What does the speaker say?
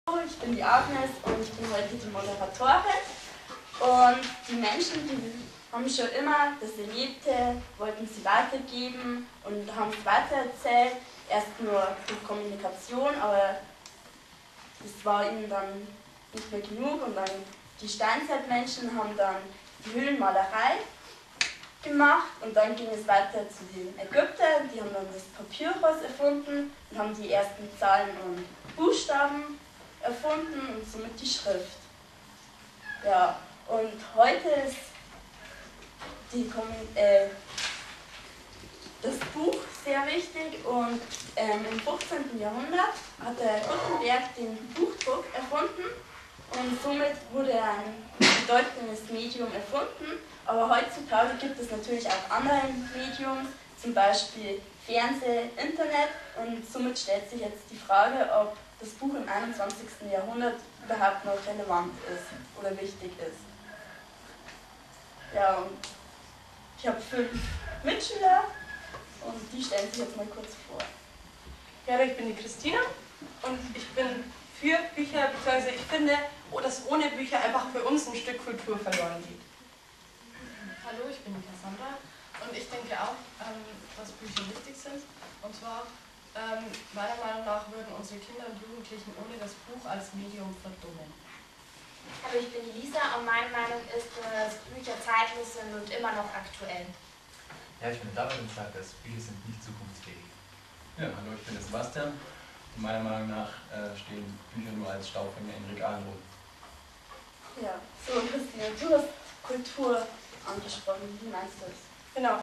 Ich bin die Agnes und ich bin heute die Moderatorin. Und die Menschen, die haben schon immer das Erlebte, wollten sie weitergeben und haben es weitererzählt. Erst nur durch Kommunikation, aber das war ihnen dann nicht mehr genug. Und dann die Steinzeitmenschen haben dann die Höhlenmalerei gemacht und dann ging es weiter zu den Ägyptern. Die haben dann das Papyrus erfunden und haben die ersten Zahlen und Buchstaben erfunden und somit die Schrift. Ja, und heute ist das Buch sehr wichtig und im 15. Jahrhundert hat der Gutenberg den Buchdruck erfunden und somit wurde ein bedeutendes Medium erfunden. Aber heutzutage gibt es natürlich auch andere Mediums, zum Beispiel Fernsehen, Internet, und somit stellt sich jetzt die Frage, ob das Buch im 21. Jahrhundert überhaupt noch relevant ist oder wichtig ist. Ja, und ich habe 5 Mitschüler und die stellen sich jetzt mal kurz vor. Ja, ich bin die Christina und ich bin für Bücher, beziehungsweise ich finde, dass ohne Bücher einfach für uns ein Stück Kultur verloren geht. Hallo, ich bin die Cassandra und ich denke auch, dass Bücher wichtig sind. Und zwar, meiner Meinung nach, würden unsere Kinder und Jugendlichen ohne das Buch als Medium verdummen. Hallo, ich bin die Lisa und meine Meinung ist, dass Bücher zeitlos sind und immer noch aktuell. Ja, ich bin David und sage, dass Bücher sind nicht zukunftsfähig. Ja, hallo, ich bin der Sebastian. Und meiner Meinung nach stehen Bücher nur als Staubfänger in Regalen rum. Ja, so Christina, du hast Kultur angesprochen. Wie meinst du das? Genau.